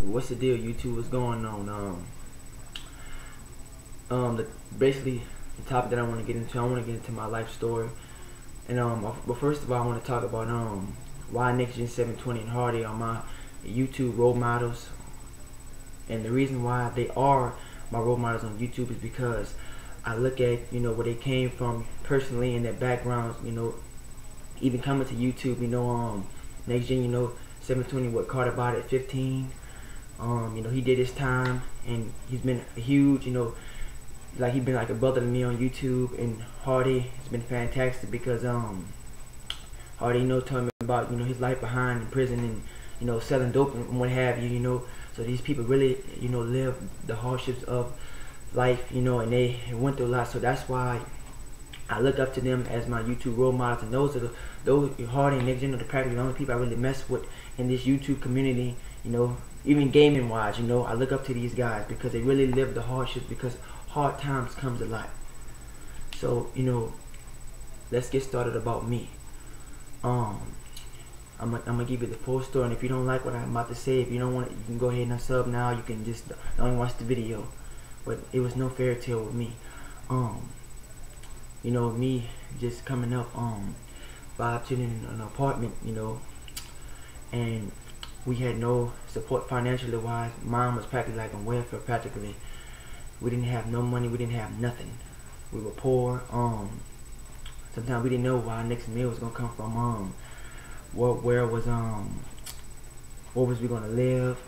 What's the deal, YouTube? What's going on? Basically the topic that I want to get into, I want to get into my life story, and but first of all, I want to talk about why nextgen720 and hard8 are my YouTube role models, and the reason why they are my role models on YouTube is because I look at where they came from personally and their backgrounds. Even coming to YouTube, nextgen, 720, what Carter bought at 15. He did his time, and he's been huge, like he's been like a brother to me on YouTube. And hard8 has been fantastic because hard8, told me about his life behind in prison and selling dope and what have you. So these people really live the hardships of life, and they went through a lot. So that's why I look up to them as my YouTube role models, and those are those hard8 and nextgen are practically the only people I really mess with in this YouTube community. Even gaming wise, I look up to these guys because they really live the hardships, because hard times comes a lot. So let's get started about me. I'm gonna give you the full story, and if you don't like what I'm about to say, if you don't want it, you can go ahead and sub now. You can just only watch the video. But it was no fairy tale with me. Me just coming up 5 children in an apartment, and we had no support financially wise. Mom was practically like on welfare practically. We didn't have no money, we didn't have nothing. We were poor. Sometimes we didn't know where our next meal was gonna come from. Where was we gonna live?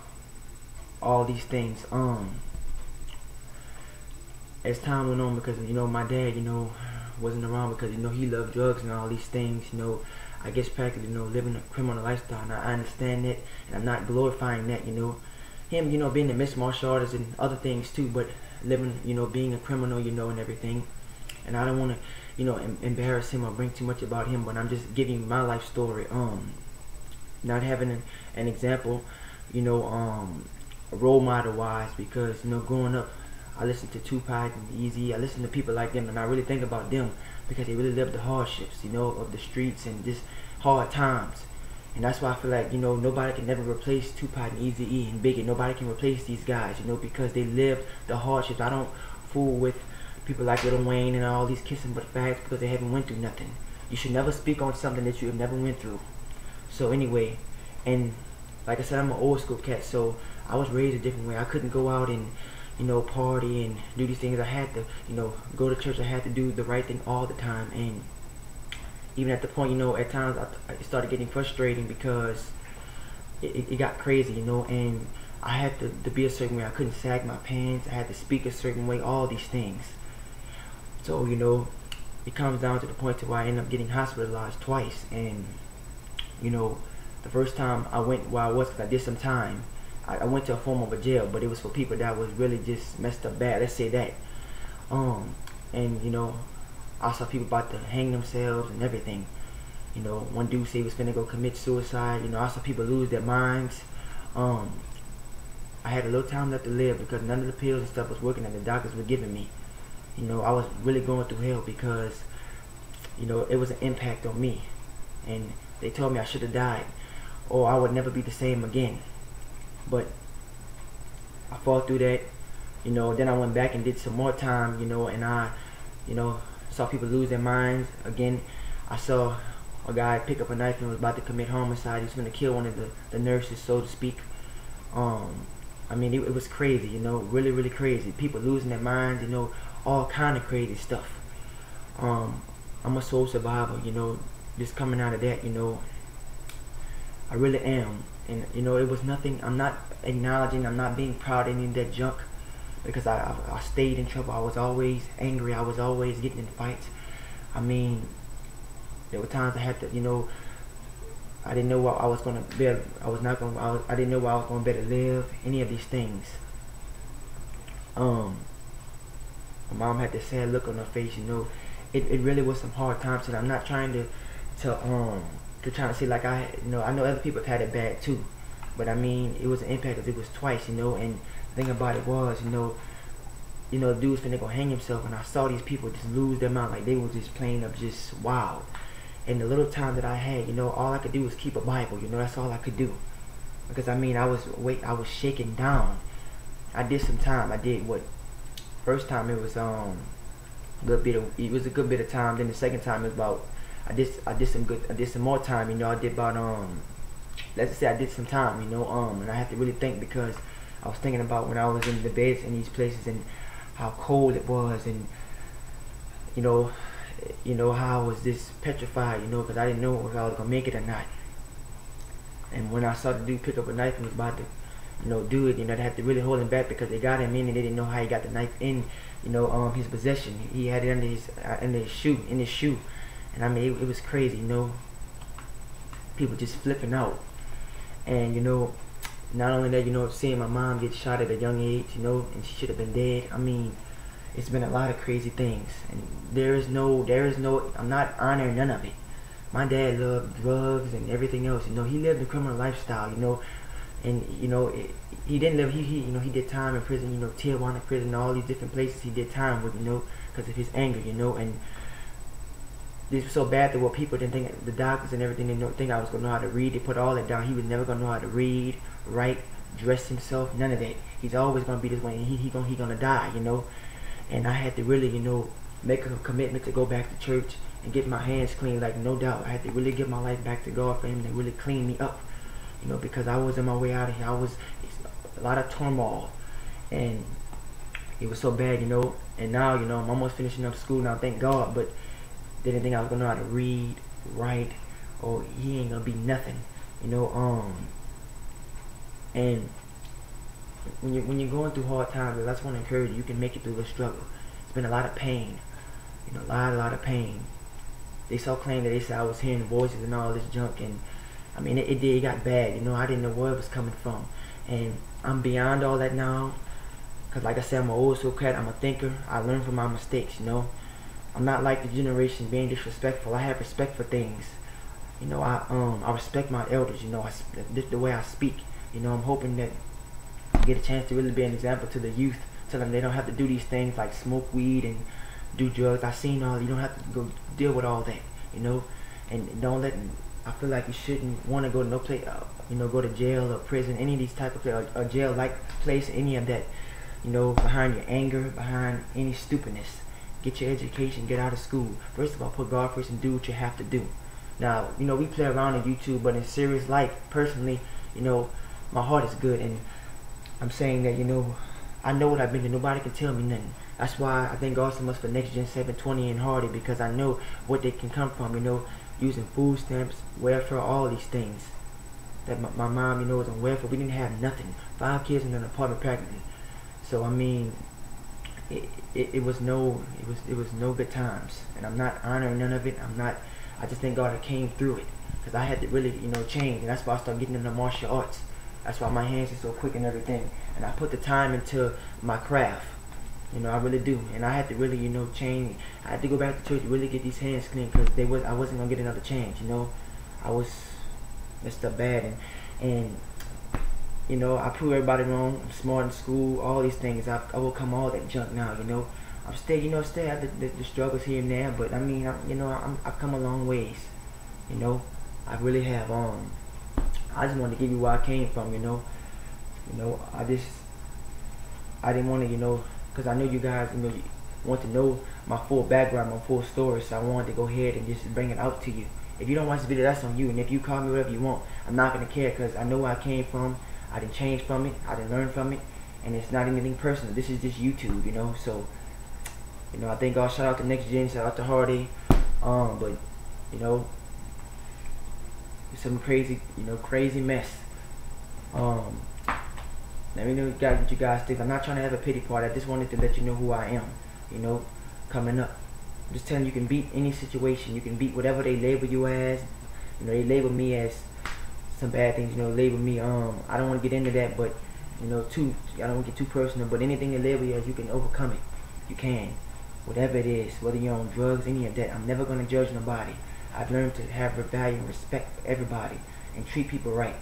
All these things. As time went on, because my dad wasn't around, because he loved drugs and all these things. I guess practically living a criminal lifestyle, and I understand that, and I'm not glorifying that. Him being a mixed martial artist and other things too, but living being a criminal, and everything. And I don't want to embarrass him or bring too much about him, but I'm just giving my life story. Not having an example, role model wise, because growing up, I listened to Tupac and Easy. I listened to people like them, and I really think about them because they really live the hardships, of the streets and just hard times. And that's why I feel like nobody can never replace Tupac and Eazy-E and Biggie. Nobody can replace these guys, because they live the hardships. I don't fool with people like Lil Wayne and all these kissing but facts because they haven't went through nothing. You should never speak on something that you have never went through. So anyway, and like I said, I'm an old school cat, so I was raised a different way. I couldn't go out and party and do these things. I had to go to church. I had to do the right thing all the time. And even at the point, at times I started getting frustrating because it got crazy, and I had to be a certain way. I couldn't sag my pants. I had to speak a certain way, all these things. So it comes down to the point to where I end up getting hospitalized twice. And the first time I went where I was, because I did some time, I went to a form of a jail, but it was for people that was really just messed up bad, let's say that. And I saw people about to hang themselves and everything. One dude said he was finna go commit suicide. I saw people lose their minds. I had a little time left to live because none of the pills and stuff was working that the doctors were giving me. I was really going through hell because it was an impact on me, and they told me I should have died or I would never be the same again. But I fought through that, then I went back and did some more time, and I, saw people lose their minds. Again, I saw a guy pick up a knife and was about to commit homicide. He was going to kill one of the nurses, so to speak. I mean, it was crazy, really, really crazy. People losing their minds, all kind of crazy stuff. I'm a soul survivor, just coming out of that, I really am. And it was nothing. I'm not acknowledging, I'm not being proud of any of that junk, because I stayed in trouble. I was always angry. I was always getting in fights. I mean, there were times I had to, I didn't know what I was gonna be. I didn't know where I was gonna be able to live. Any of these things. My mom had this sad look on her face. It really was some hard times, and I'm not trying to trying to say like I know other people have had it bad too, but I mean it was an impact because it was twice, and the thing about it was, dude's finna go hang himself, and I saw these people just lose their mind, like they were just plain up just wild. And the little time that I had, all I could do was keep a Bible, that's all I could do. because I mean I was shaking down. I did some time. I did what, first time it was a good bit of time. Then the second time it was about, I did some more time, you know. I did about let's just say I did some time, you know, and I had to really think, because I was thinking about when I was in the beds in these places and how cold it was, and you know how I was just petrified, you know, because I didn't know if I was gonna make it or not. And when I saw the dude pick up a knife and was about to, you know, do it, you know, they had to really hold him back because they got him in and they didn't know how he got the knife in, you know, his possession. He had it under his shoe, and I mean it was crazy, you know. People just flipping out, and you know, not only that, you know, seeing my mom get shot at a young age, you know, and she should have been dead. I mean, it's been a lot of crazy things, and there is no, I'm not honoring none of it. My dad loved drugs and everything else, you know. He lived a criminal lifestyle, you know, and you know, he didn't live, you know, he did time in prison, you know, Tijuana prison, all these different places he did time with, you know, because of his anger, you know. And this was so bad that what people didn't think, the doctors and everything, didn't think I was gonna know how to read. They put all that down. He was never gonna know how to read, write, dress himself, none of that. He's always gonna be this way, and he gonna die, you know. And I had to really, you know, make a commitment to go back to church and get my hands clean, like, no doubt. I had to really give my life back to God for him to really clean me up, you know, because I was on my way out of here. It's a lot of turmoil, and it was so bad, you know. And now, you know, I'm almost finishing up school now, thank God, but they didn't think I was gonna know how to read, write, or he ain't gonna be nothing, you know. And when you're going through hard times, I just want to encourage you, you can make it through the struggle. It's been a lot of pain, you know, a lot of pain. They so claim that they said I was hearing voices and all this junk, and I mean it got bad, you know. I didn't know where it was coming from, and I'm beyond all that now, because like I said, I'm an old soul cat. I'm a thinker. I learn from my mistakes, you know. I'm not like the generation being disrespectful. I have respect for things, you know. I respect my elders, you know. The way I speak, you know. I'm hoping that I get a chance to really be an example to the youth, tell them they don't have to do these things like smoke weed and do drugs. I seen all. You don't have to go deal with all that, you know. And don't let. I feel like you shouldn't want to go to no place, you know, go to jail or prison, any of these type of places, or jail-like place, any of that, you know, behind your anger, behind any stupidness. Get your education, get out of school. First of all, put God first and do what you have to do. Now, you know, we play around on YouTube, but in serious life, personally, you know, my heart is good, and I'm saying that, you know, I know what I've been through. Nobody can tell me nothing. That's why I thank God so much for nextgen720 and hard8, because I know what they can come from, you know, using food stamps, welfare, all these things. That my mom, you know, was on welfare. We didn't have nothing. 5 kids in an apartment practically. So I mean, it was no good times, and I'm not honoring none of it. I just thank God I came through it, because I had to really, you know, change, and that's why I started getting into martial arts. That's why my hands are so quick and everything, and I put the time into my craft, you know. I really do. And I had to really, you know, change. I had to go back to church to really get these hands clean, because I wasn't gonna get another chance, you know. I was messed up bad, and you know, I prove everybody wrong. I'm smart in school, all these things. I overcome all that junk now, you know. I'm still, you know, still have the struggles here and there, but I mean, I've come a long ways, you know. I really have. I just wanted to give you where I came from, you know. You know, I didn't want to, you know, because I know you guys, you know, you want to know my full background, my full story, so I wanted to go ahead and just bring it out to you. If you don't watch the video, that's on you, and if you call me whatever you want, I'm not going to care, because I know where I came from. I didn't change from it, I didn't learn from it, and it's not anything personal. This is just YouTube, you know. So, you know, I thank God. Shout out to NextGen, shout out to hard8. But, you know, it's some crazy, you know, crazy mess. Let me know what you guys think. I'm not trying to have a pity party. I just wanted to let you know who I am, you know, coming up. I'm just telling you, you can beat any situation. You can beat whatever they label you as. You know, they label me as some bad things, you know, label me, I don't want to get into that, but, you know, I don't want to get too personal, but anything they label you as, you can overcome it. You can. Whatever it is, whether you're on drugs, any of that, I'm never going to judge nobody. I've learned to have value and respect for everybody and treat people right.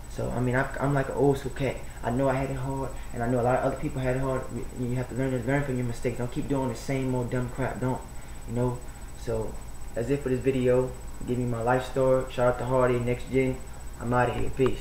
So, I mean, I'm like an old school cat. I know I had it hard, and I know a lot of other people had it hard. You have to learn from your mistakes. Don't keep doing the same old dumb crap. Don't, you know. So, that's it for this video. Give me my life story. Shout out to hard8, NextGen. I'm out of here. Peace.